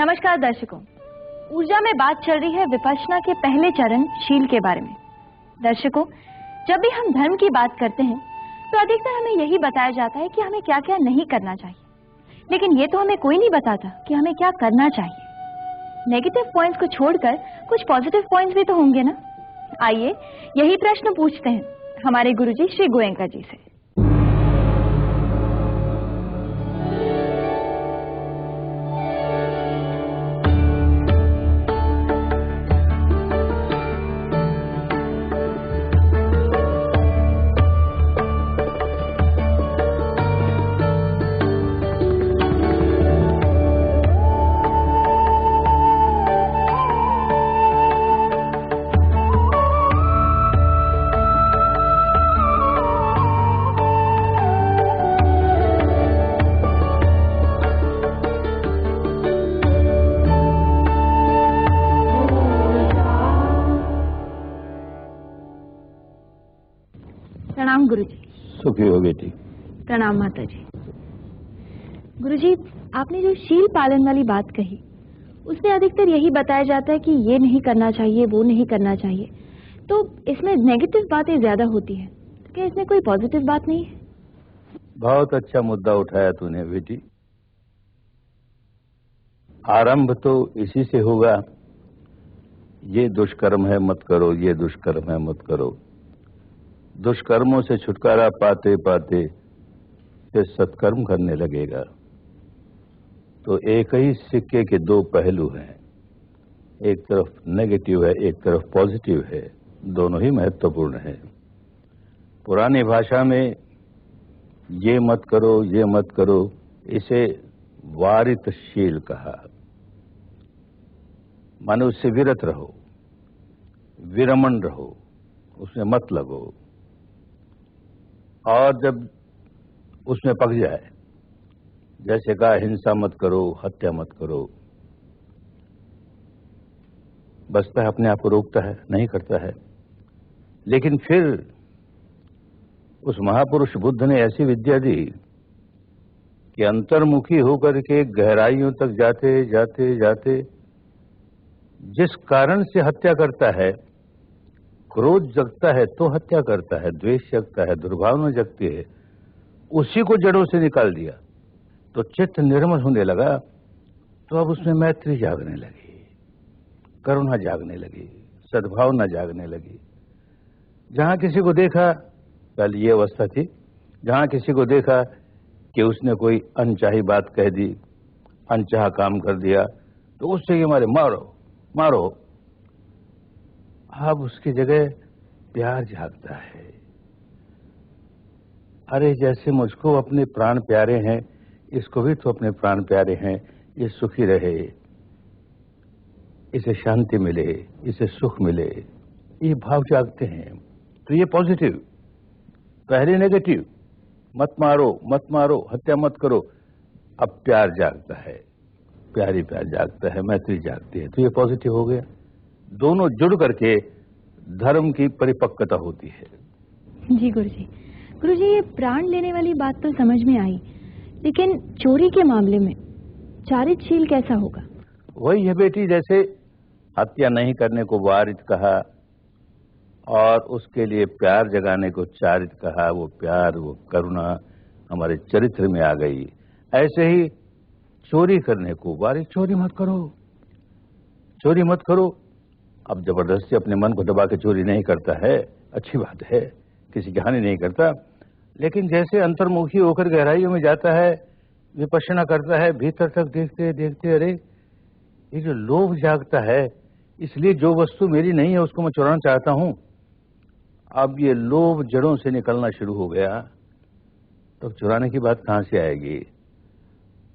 नमस्कार दर्शकों, ऊर्जा में बात चल रही है विपश्यना के पहले चरण शील के बारे में। दर्शकों, जब भी हम धर्म की बात करते हैं तो अधिकतर हमें यही बताया जाता है कि हमें क्या क्या नहीं करना चाहिए, लेकिन ये तो हमें कोई नहीं बताता कि हमें क्या करना चाहिए। नेगेटिव पॉइंट्स को छोड़कर कुछ पॉजिटिव पॉइंट्स भी तो होंगे ना। आइए यही प्रश्न पूछते हैं हमारे गुरुजी श्री गोयंका जी से। प्रणाम गुरुजी। सुखी हो बेटी। प्रणाम माता जी। गुरुजी, आपने जो शील पालन वाली बात कही उसमें अधिकतर यही बताया जाता है कि ये नहीं करना चाहिए, वो नहीं करना चाहिए, तो इसमें नेगेटिव बातें ज्यादा होती है, तो क्या इसमें कोई पॉजिटिव बात नहीं है? बहुत अच्छा मुद्दा उठाया तूने बेटी। आरंभ तो इसी से होगा, ये दुष्कर्म है मत करो, ये दुष्कर्म है मत करो। दुष्कर्मों से छुटकारा पाते पाते फिर सत्कर्म करने लगेगा। तो एक ही सिक्के के दो पहलू हैं, एक तरफ नेगेटिव है, एक तरफ पॉजिटिव है, दोनों ही महत्वपूर्ण है। पुरानी भाषा में ये मत करो, ये मत करो, इसे वारितशील कहा। मानो उससे विरत रहो, विरमण रहो, उसमें मत लगो, और जब उसमें पक जाए, जैसे कहा हिंसा मत करो, हत्या मत करो, बचता है अपने आप को रोकता है, नहीं करता है। लेकिन फिर उस महापुरुष बुद्ध ने ऐसी विद्या दी कि अंतर्मुखी होकर के गहराइयों तक जाते जाते जाते जिस कारण से हत्या करता है, क्रोध जगता है तो हत्या करता है, द्वेष जगता है, दुर्भावना जगती है, उसी को जड़ों से निकाल दिया तो चित्त निर्मल होने लगा। तो अब उसमें मैत्री जागने लगी, करुणा जागने लगी, सद्भावना जागने लगी। जहां किसी को देखा, पहले ये अवस्था थी, जहां किसी को देखा कि उसने कोई अनचाही बात कह दी, अनचाहा काम कर दिया, तो उससे ये मारे मारो मारो। अब उसकी जगह प्यार जागता है। अरे जैसे मुझको अपने प्राण प्यारे हैं, इसको भी तो अपने प्राण प्यारे हैं, ये सुखी रहे, इसे शांति मिले, इसे सुख मिले, ये भाव जागते हैं। तो ये पॉजिटिव। पहले नेगेटिव, मत मारो मत मारो, हत्या मत करो। अब प्यार जागता है, प्यारी प्यार जागता है, मैत्री जागती है, तो ये पॉजिटिव हो गया। दोनों जुड़ करके धर्म की परिपक्वता होती है। जी गुरुजी। गुरुजी, ये प्राण लेने वाली बात तो समझ में आई, लेकिन चोरी के मामले में चारित्रशील कैसा होगा? वही है बेटी, जैसे हत्या नहीं करने को वारित कहा और उसके लिए प्यार जगाने को चारित कहा, वो प्यार, वो करुणा हमारे चरित्र में आ गई। ऐसे ही चोरी करने को वारित, चोरी मत करो, चोरी मत करो। अब जबरदस्ती अपने मन को दबा के चोरी नहीं करता है, अच्छी बात है, किसी की हानि नहीं करता। लेकिन जैसे अंतर्मुखी होकर गहराइयों में जाता है, विपश्यना करता है, भीतर तक देखते देखते अरे ये जो लोभ जागता है, इसलिए जो वस्तु मेरी नहीं है उसको मैं चुराना चाहता हूं। अब ये लोभ जड़ों से निकलना शुरू हो गया, तो चुराने की बात कहां से आएगी?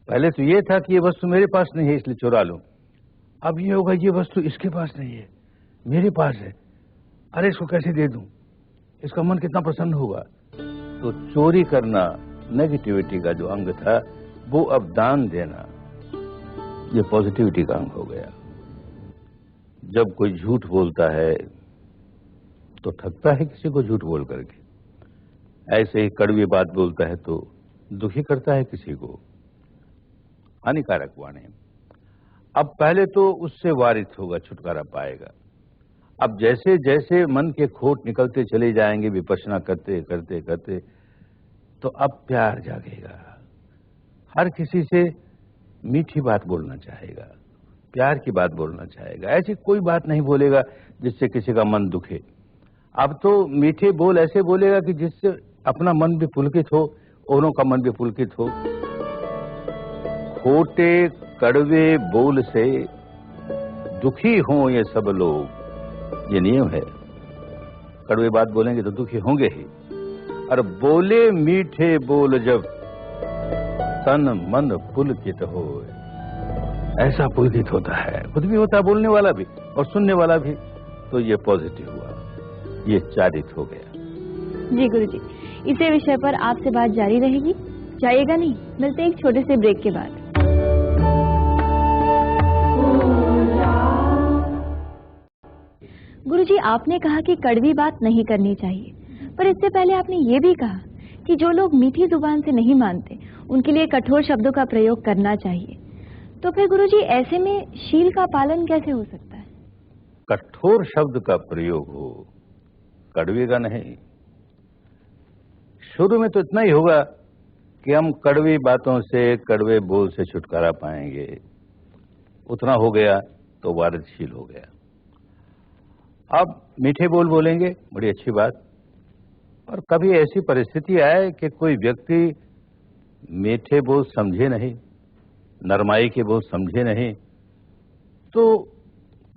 पहले तो ये था कि ये वस्तु मेरे पास नहीं है इसलिए चुरा लूं। अब ये होगा ये वस्तु इसके पास नहीं है, मेरे पास है, अरे इसको कैसे दे दूं, इसका मन कितना प्रसन्न होगा। तो चोरी करना नेगेटिविटी का जो अंग था, वो अब दान देना ये पॉजिटिविटी का अंग हो गया। जब कोई झूठ बोलता है तो ठगता है किसी को झूठ बोल करके, ऐसे ही कड़वी बात बोलता है तो दुखी करता है किसी को, हानिकारक वाणी। अब पहले तो उससे वारित होगा, छुटकारा पाएगा। अब जैसे जैसे मन के खोट निकलते चले जाएंगे विपश्यना करते करते करते, तो अब प्यार जागेगा। हर किसी से मीठी बात बोलना चाहेगा, प्यार की बात बोलना चाहेगा। ऐसी कोई बात नहीं बोलेगा जिससे किसी का मन दुखे। अब तो मीठे बोल ऐसे बोलेगा कि जिससे अपना मन भी पुलकित हो, औरों का मन भी पुलकित हो। खोटे कड़वे बोल से दुखी हों ये सब लोग, ये नियम है। कड़वे बात बोलेंगे तो दुखी होंगे ही। और बोले मीठे बोल जब तन मन पुलकित हो, ऐसा पुलकित होता है, खुद भी होता है बोलने वाला भी और सुनने वाला भी। तो ये पॉजिटिव हुआ, ये चारित हो गया। जी गुरुजी, इसी विषय पर आपसे बात जारी रहेगी, जाइएगा नहीं। मिलते हैं एक छोटे से ब्रेक के बाद। गुरुजी, आपने कहा कि कड़वी बात नहीं करनी चाहिए, पर इससे पहले आपने ये भी कहा कि जो लोग मीठी जुबान से नहीं मानते उनके लिए कठोर शब्दों का प्रयोग करना चाहिए। तो फिर गुरुजी, ऐसे में शील का पालन कैसे हो सकता है? कठोर शब्द का प्रयोग हो, कड़वे का नहीं। शुरू में तो इतना ही होगा कि हम कड़वी बातों से, कड़वे बोल से छुटकारा पाएंगे। उतना हो गया तो वारिदशील हो गया। अब मीठे बोल बोलेंगे, बड़ी अच्छी बात। और कभी ऐसी परिस्थिति आए कि कोई व्यक्ति मीठे बोल समझे नहीं, नरमाई के बोल समझे नहीं, तो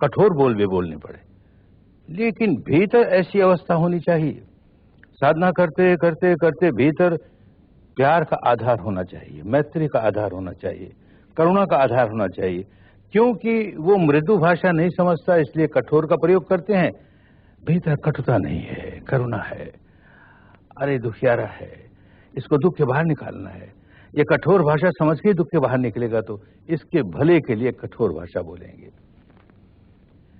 कठोर बोल भी बोलने पड़े। लेकिन भीतर ऐसी अवस्था होनी चाहिए, साधना करते करते करते भीतर प्यार का आधार होना चाहिए, मैत्री का आधार होना चाहिए, करुणा का आधार होना चाहिए। क्योंकि वो मृदु भाषा नहीं समझता, इसलिए कठोर का प्रयोग करते हैं। भीतर कटुता नहीं है, करुणा है। अरे दुखियारा है, इसको दुख के बाहर निकालना है। ये कठोर भाषा समझ के दुख के बाहर निकलेगा तो इसके भले के लिए कठोर भाषा बोलेंगे।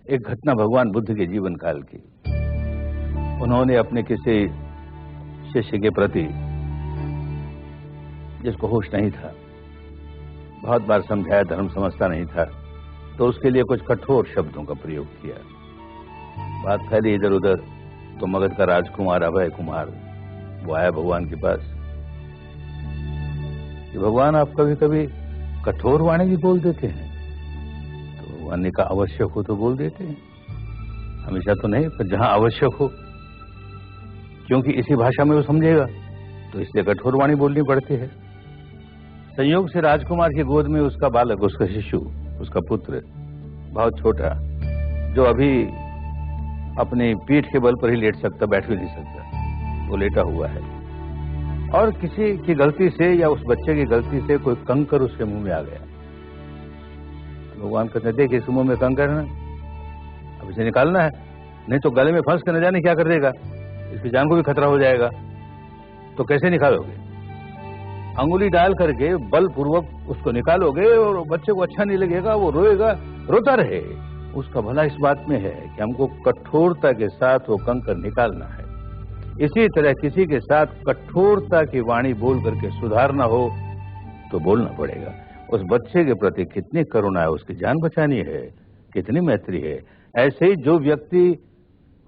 एक घटना भगवान बुद्ध के जीवन काल की। उन्होंने अपने किसी शिष्य के प्रति, जिसको होश नहीं था, बहुत बार समझाया, धर्म समझता नहीं था, तो उसके लिए कुछ कठोर शब्दों का प्रयोग किया। बात फैली इधर उधर, तो मगध का राजकुमार अभय कुमार वो आया भगवान के पास कि भगवान, आप कभी कभी कठोर वाणी भी बोल देते हैं। तो भगवान ने कहा, आवश्यक हो तो बोल देते हैं, हमेशा तो नहीं, पर जहां आवश्यक हो, क्योंकि इसी भाषा में वो समझेगा, तो इसलिए कठोर वाणी बोलनी पड़ती है। संयोग से राजकुमार की गोद में उसका बालक, उसका शिशु, उसका पुत्र, बहुत छोटा, जो अभी अपनी पीठ के बल पर ही लेट सकता, बैठ भी नहीं सकता, वो लेटा हुआ है। और किसी की गलती से या उस बच्चे की गलती से कोई कंकर उसके मुंह में आ गया। भगवान कहते, देख इस मुंह में कंकर है, अब इसे निकालना है, नहीं तो गले में फंस कर न जाने क्या कर देगा, इसकी जान को भी खतरा हो जाएगा। तो कैसे निकालोगे? अंगुली डाल करके बलपूर्वक उसको निकालोगे और बच्चे को अच्छा नहीं लगेगा, वो रोएगा, रोता रहे। उसका भला इस बात में है कि हमको कठोरता के साथ वो कंकर निकालना है। इसी तरह किसी के साथ कठोरता की वाणी बोल करके सुधारना हो तो बोलना पड़ेगा। उस बच्चे के प्रति कितनी करुणा है, उसकी जान बचानी है, कितनी मैत्री है। ऐसे ही जो व्यक्ति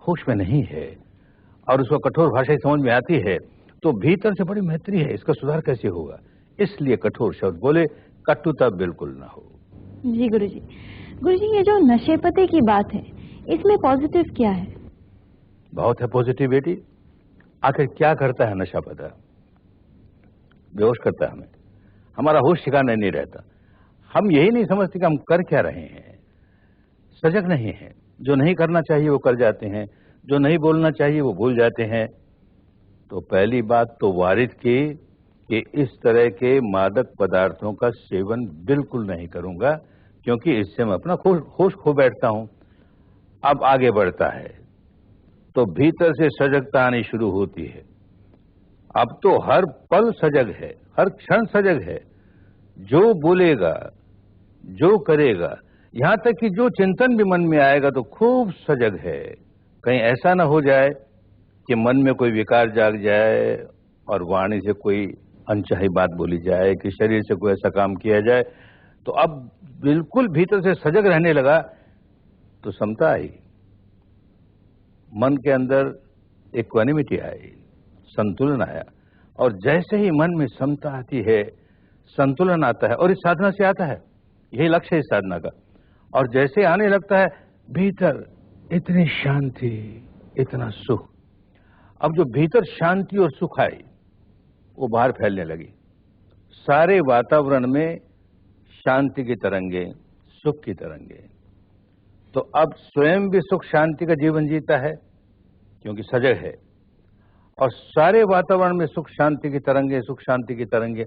होश में नहीं है और उसको कठोर भाषा समझ में आती है, तो भीतर से बड़ी मैत्री है, इसका सुधार कैसे होगा? इसलिए कठोर शब्द बोले, कटुता बिल्कुल ना हो। जी गुरुजी। गुरुजी, ये जो नशे पते की बात है, इसमें पॉजिटिव क्या है? बहुत है पॉजिटिव बेटी। आखिर क्या करता है नशा पता? बेहोश करता है हमें, हमारा होश ठिकाने नहीं रहता। हम यही नहीं समझते कि हम कर क्या रहे हैं, सजग नहीं है। जो नहीं करना चाहिए वो कर जाते हैं, जो नहीं बोलना चाहिए वो भूल जाते हैं। तो पहली बात तो वारिद की कि इस तरह के मादक पदार्थों का सेवन बिल्कुल नहीं करूंगा, क्योंकि इससे मैं अपना होश खो बैठता हूं। अब आगे बढ़ता है तो भीतर से सजगता आनी शुरू होती है। अब तो हर पल सजग है, हर क्षण सजग है। जो बोलेगा, जो करेगा, यहां तक कि जो चिंतन भी मन में आएगा तो खूब सजग है। कहीं ऐसा ना हो जाए कि मन में कोई विकार जाग जाए और वाणी से कोई अनचाही बात बोली जाए, कि शरीर से कोई ऐसा काम किया जाए तो अब बिल्कुल भीतर से सजग रहने लगा तो समता आई, मन के अंदर इक्वानिमिटी आई, संतुलन आया। और जैसे ही मन में समता आती है, संतुलन आता है, और इस साधना से आता है, यही लक्ष्य है इस साधना का। और जैसे आने लगता है भीतर इतनी शांति, इतना सुख। अब जो भीतर शांति और सुख आई वो बाहर फैलने लगी। सारे वातावरण में शांति की तरंगे, सुख की तरंगे। तो अब स्वयं भी सुख शांति का जीवन जीता है क्योंकि सजग है, और सारे वातावरण में सुख शांति की तरंगे, सुख शांति की तरंगे।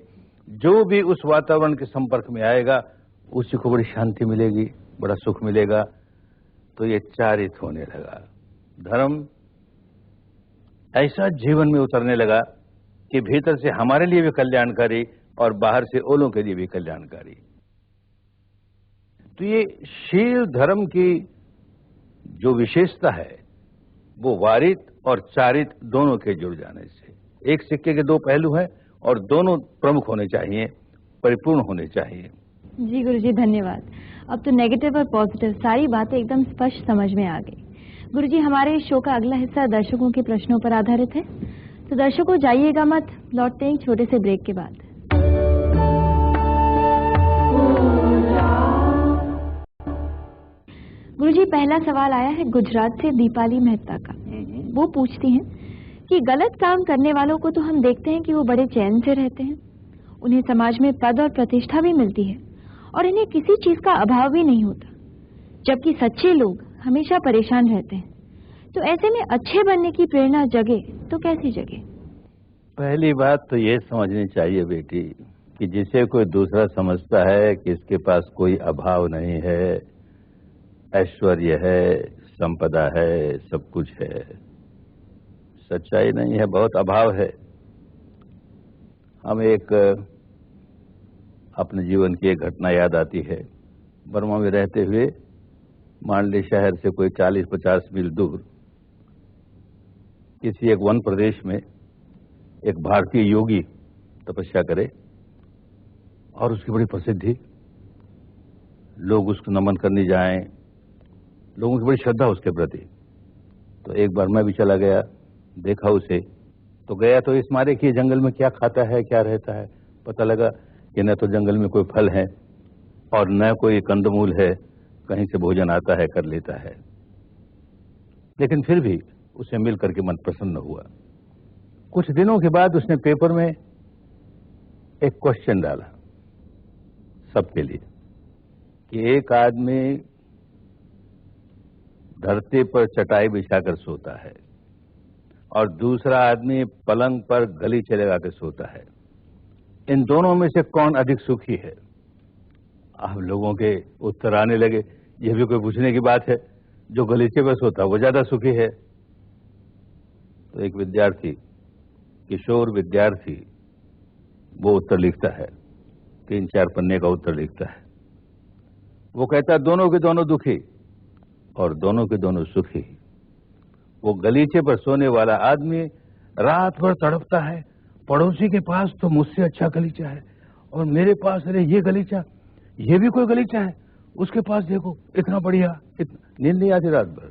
जो भी उस वातावरण के संपर्क में आएगा उसी को बड़ी शांति मिलेगी, बड़ा सुख मिलेगा। तो ये चारित होने लगा। धर्म ऐसा जीवन में उतरने लगा कि भीतर से हमारे लिए भी कल्याणकारी और बाहर से ओलों के लिए भी कल्याणकारी। तो ये शील धर्म की जो विशेषता है वो वारित और चारित दोनों के जुड़ जाने से। एक सिक्के के दो पहलू हैं और दोनों प्रमुख होने चाहिए, परिपूर्ण होने चाहिए। जी गुरुजी, धन्यवाद। अब तो नेगेटिव और पॉजिटिव सारी बातें एकदम स्पष्ट समझ में आ गई। गुरुजी, हमारे शो का अगला हिस्सा दर्शकों के प्रश्नों पर आधारित है, तो दर्शकों जाइएगा मत, लौटते हैं छोटे से ब्रेक के बाद। गुरुजी, पहला सवाल आया है गुजरात से दीपाली मेहता का। वो पूछती हैं कि गलत काम करने वालों को तो हम देखते हैं कि वो बड़े चैन से रहते हैं, उन्हें समाज में पद और प्रतिष्ठा भी मिलती है और इन्हें किसी चीज का अभाव भी नहीं होता, जबकि सच्चे लोग हमेशा परेशान रहते हैं। तो ऐसे में अच्छे बनने की प्रेरणा जगे तो कैसे जगे? पहली बात तो ये समझनी चाहिए बेटी कि जिसे कोई दूसरा समझता है कि इसके पास कोई अभाव नहीं है, ऐश्वर्य है, संपदा है, सब कुछ है, सच्चाई नहीं है, बहुत अभाव है। हमें एक अपने जीवन की एक घटना याद आती है। बर्मा में रहते हुए मांडली शहर से कोई 40-50 मील दूर किसी एक वन प्रदेश में एक भारतीय योगी तपस्या करे और उसकी बड़ी प्रसिद्धि, लोग उसको नमन करने जाएं, लोगों की बड़ी श्रद्धा उसके प्रति। तो एक बार मैं भी चला गया, देखा उसे। तो गया तो इस मारे कि जंगल में क्या खाता है, क्या रहता है। पता लगा कि न तो जंगल में कोई फल है और न कोई कंदमूल है, कहीं से भोजन आता है, कर लेता है। लेकिन फिर भी उसे मिल करके मन प्रसन्न हुआ। कुछ दिनों के बाद उसने पेपर में एक क्वेश्चन डाला सबके लिए कि एक आदमी धरती पर चटाई बिछाकर सोता है और दूसरा आदमी पलंग पर गलीचे लगा कर सोता है, इन दोनों में से कौन अधिक सुखी है? अब लोगों के उत्तर आने लगे, यह भी कोई पूछने की बात है, जो गलीचे पर सोता वो ज्यादा सुखी है। तो एक विद्यार्थी, किशोर विद्यार्थी, वो उत्तर लिखता है, 3-4 पन्ने का उत्तर लिखता है। वो कहता है दोनों के दोनों दुखी और दोनों के दोनों सुखी। वो गलीचे पर सोने वाला आदमी रात भर तड़पता है, पड़ोसी के पास तो मुझसे अच्छा गलीचा है और मेरे पास, अरे ये गलीचा, ये भी कोई गलीचा है, उसके पास देखो इतना बढ़िया, नींद नहीं आती रात भर।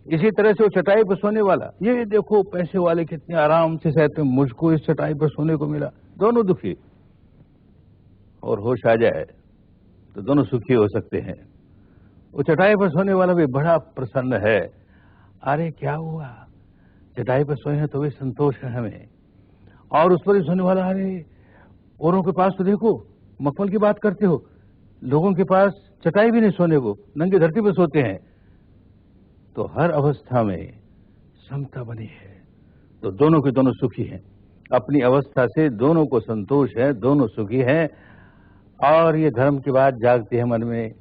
इसी तरह से वो चटाई पर सोने वाला, ये देखो पैसे वाले कितने आराम से सहते, मुझको इस चटाई पर सोने को मिला। दोनों दुखी। और होश आ जाए तो दोनों सुखी हो सकते हैं। वो चटाई पर सोने वाला भी बड़ा प्रसन्न है, अरे क्या हुआ, चटाई पर सोए हैं तो भी संतोष है हमें। और उस पर ही सोने वाला, अरे औरों के पास तो देखो, मखमल की बात करते हो, लोगों के पास चटाई भी नहीं सोने को, नंगी धरती पर सोते हैं। तो हर अवस्था में समता बनी है, तो दोनों के दोनों सुखी हैं। अपनी अवस्था से दोनों को संतोष है, दोनों सुखी हैं। और ये धर्म की बात जागती है मन में।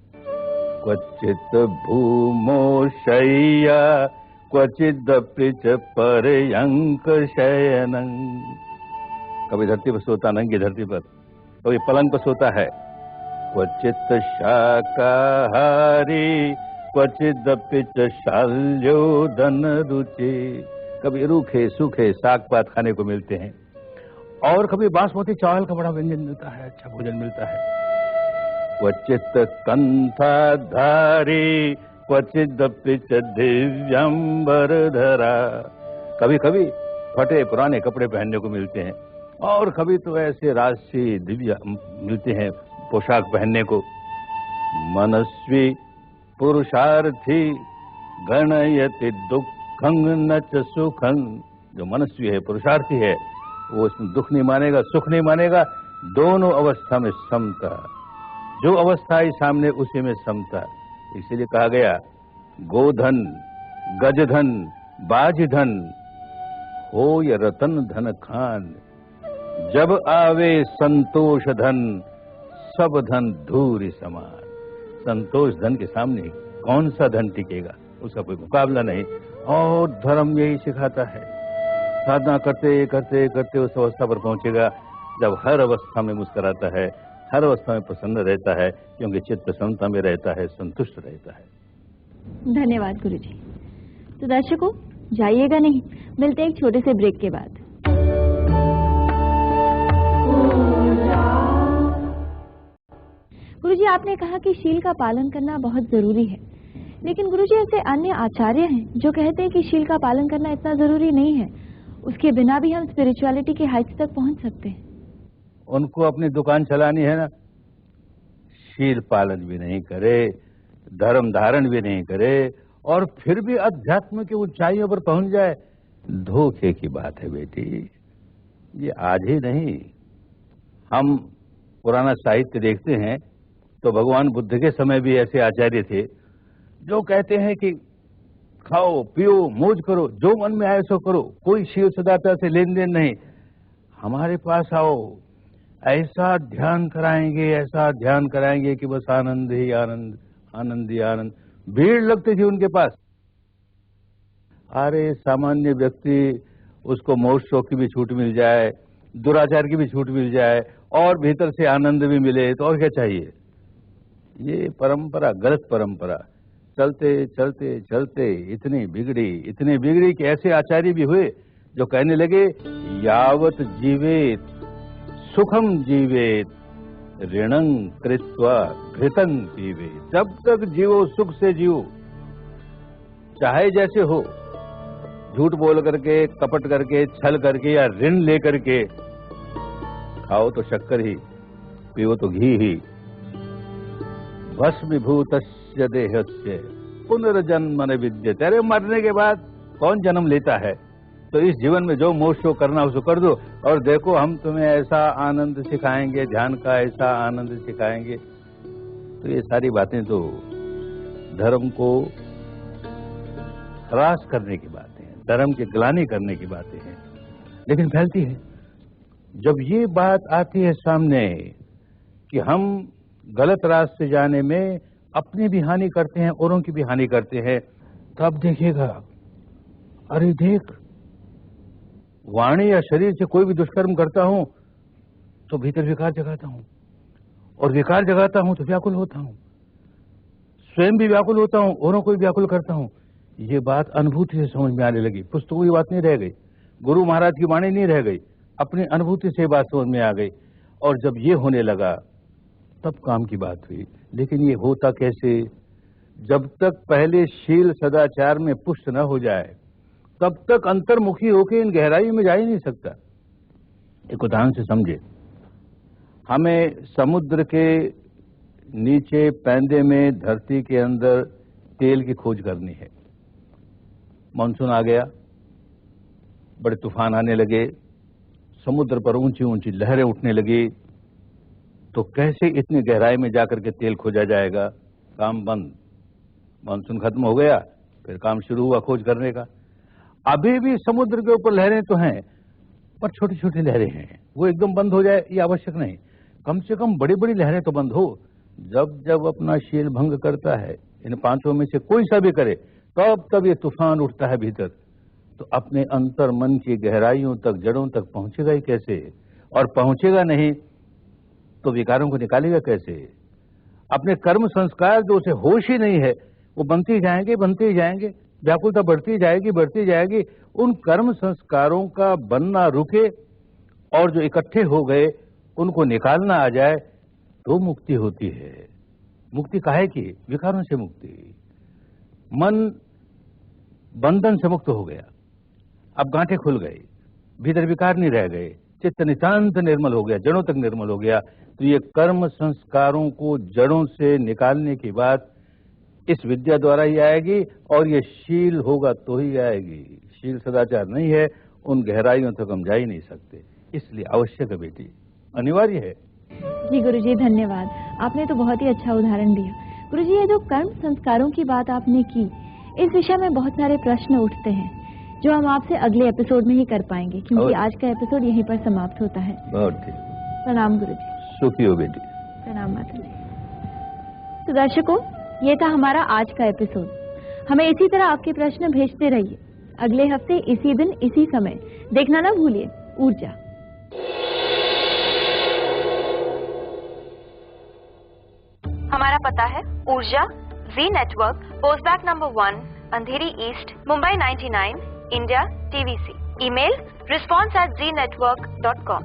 क्वचित भूमो शय्या क्वचिदपि च पर्यंक शयनं। कभी धरती पर सोता, नंगी धरती पर, कभी पलंग पर सोता है। क्वचित शाकाहारी क्वचिदपि च शाल्योदन रुचि। कभी रूखे सूखे साग पात खाने को मिलते हैं और कभी बासमती चावल का बड़ा व्यंजन मिलता है, अच्छा भोजन मिलता है। क्वचित कंठाधारी क्वचिदपि च दिव्यंबरधरा। कभी कभी फटे पुराने कपड़े पहनने को मिलते हैं और कभी तो ऐसे राजसी दिव्य मिलते हैं पोशाक पहनने को। मनस्वी पुरुषार्थी गणयति दुखं न च सुखं। जो मनस्वी है, पुरुषार्थी है, वो इसमें दुख नहीं मानेगा, सुख नहीं मानेगा, दोनों अवस्था में समता। जो अवस्था आई सामने उसी में समता। इसीलिए कहा गया गोधन गजधन बाजधन हो या रतन धन खान। जब आवे संतोष धन सब धन धूरि समान। संतोष धन के सामने कौन सा धन टिकेगा, उसका कोई मुकाबला नहीं। और धर्म यही सिखाता है। साधना करते करते करते उस अवस्था पर पहुंचेगा जब हर अवस्था में मुस्कुराता है, हर अवस्था में प्रसन्न रहता है, क्योंकि चित्त प्रसन्नता में रहता है, संतुष्ट रहता है। धन्यवाद गुरुजी। तो दर्शकों, जाइएगा नहीं, मिलते हैं एक छोटे से ब्रेक के बाद। गुरुजी, आपने कहा कि शील का पालन करना बहुत जरूरी है, लेकिन गुरुजी ऐसे अन्य आचार्य हैं जो कहते हैं कि शील का पालन करना इतना जरूरी नहीं है, उसके बिना भी हम स्पिरिचुअलिटी के हाइट्स तक पहुंच सकते हैं। उनको अपनी दुकान चलानी है ना, शील पालन भी नहीं करे, धर्म धारण भी नहीं करे और फिर भी अध्यात्म की ऊंचाइयों पर पहुंच जाए, धोखे की बात है बेटी। ये आज ही नहीं, हम पुराना साहित्य देखते हैं तो भगवान बुद्ध के समय भी ऐसे आचार्य थे जो कहते हैं कि खाओ पियो मौज करो, जो मन में आए सो करो, कोई शील सदाचार से लेन देन नहीं। हमारे पास आओ, ऐसा ध्यान कराएंगे, ऐसा ध्यान कराएंगे कि बस आनंद ही आनंद, आनंद ही आनंद। भीड़ लगती थी उनके पास। अरे सामान्य व्यक्ति, उसको मोक्ष शोक की भी छूट मिल जाए, दुराचार की भी छूट मिल जाए और भीतर से आनंद भी मिले तो और क्या चाहिए। ये परंपरा गलत परंपरा चलते चलते चलते इतनी बिगड़ी कि ऐसे आचार्य भी हुए जो कहने लगे यावत जीवेत सुखम जीवेत ऋणं कृत्वा घृतं पीवेत। जब तक जीवो सुख से जियो, चाहे जैसे हो, झूठ बोल करके, कपट करके, छल करके या ऋण लेकर के। खाओ तो शक्कर ही, पियो तो घी ही। भस्मीभूतस्य देहस्य पुनर्जन्म न विद्यते। अरे मरने के बाद कौन जन्म लेता है, तो इस जीवन में जो मोक्ष को करना उसको कर दो और देखो हम तुम्हें ऐसा आनंद सिखाएंगे, ध्यान का ऐसा आनंद सिखाएंगे। तो ये सारी बातें तो धर्म को ह्रास करने की बातें हैं, धर्म की ग्लानि करने की बातें हैं, लेकिन फैलती है। जब ये बात आती है सामने कि हम गलत रास्ते जाने में अपनी भी हानि करते हैं, औरों की भी हानि करते हैं, तब देखिएगा, अरे देख, वाणी या शरीर से कोई भी दुष्कर्म करता हूं तो भीतर विकार जगाता हूं, और विकार जगाता हूं तो व्याकुल होता हूं, स्वयं भी व्याकुल होता हूं, औरों को भी व्याकुल करता हूं। ये बात अनुभूति से समझ में आने लगी। पुस्तकों की बात नहीं रह गई, गुरु महाराज की वाणी नहीं रह गई, अपनी अनुभूति से बात समझ में आ गई। और जब ये होने लगा तब काम की बात हुई। लेकिन ये होता कैसे? जब तक पहले शील सदाचार में पुष्ट न हो जाए तब तक अंतर्मुखी होकर इन गहराई में जा ही नहीं सकता। एक उदाहरण से समझे, हमें समुद्र के नीचे पैंदे में धरती के अंदर तेल की खोज करनी है। मानसून आ गया, बड़े तूफान आने लगे, समुद्र पर ऊंची ऊंची लहरें उठने लगी, तो कैसे इतनी गहराई में जाकर के तेल खोजा जाएगा? काम बंद। मानसून खत्म हो गया, फिर काम शुरू हुआ खोज करने का। अभी भी समुद्र के ऊपर लहरें तो हैं, पर छोटी छोटी लहरें हैं, वो एकदम बंद हो जाए ये आवश्यक नहीं, कम से कम बड़ी बड़ी लहरें तो बंद हो। जब जब अपना शील भंग करता है, इन पांचों में से कोई सा भी करे, तब तब ये तूफान उठता है भीतर। तो अपने अंतर मन की गहराइयों तक, जड़ों तक पहुंचेगा ही कैसे? और पहुंचेगा नहीं तो विकारों को निकालेगा कैसे? अपने कर्म संस्कार जो उसे होश ही नहीं है, वो बनते ही जाएंगे, व्याकुलता बढ़ती जाएगी। उन कर्म संस्कारों का बनना रुके और जो इकट्ठे हो गए उनको निकालना आ जाए तो मुक्ति होती है। मुक्ति काहे की? विकारों से मुक्ति। मन बंधन से मुक्त हो गया, अब गांठें खुल गई, भीतर विकार नहीं रह गए, चित्त नितांत निर्मल हो गया, जड़ों तक निर्मल हो गया। तो ये कर्म संस्कारों को जड़ों से निकालने की बात इस विद्या द्वारा ही आएगी, और ये शील होगा तो ही आएगी। शील सदाचार नहीं है, उन गहराइयों तक हम जा ही नहीं सकते। इसलिए आवश्यक है बेटी, अनिवार्य है। जी गुरुजी धन्यवाद, आपने तो बहुत ही अच्छा उदाहरण दिया। गुरुजी, ये जो कर्म संस्कारों की बात आपने की, इस विषय में बहुत सारे प्रश्न उठते हैं जो हम आपसे अगले एपिसोड में ही कर पाएंगे, क्योंकि आज का एपिसोड यहीं पर समाप्त होता है। बहुत ठीक। प्रणाम गुरुजी। सुखी हो बेटी। प्रणाम माता जी। तो दर्शकों, ये था हमारा आज का एपिसोड। हमें इसी तरह आपके प्रश्न भेजते रहिए। अगले हफ्ते इसी दिन इसी समय देखना ना भूलिए ऊर्जा। हमारा पता है ऊर्जा, Zee network, postbag number 1, Andheri east, Mumbai 99, India, TVC। Email response@znetwork.com।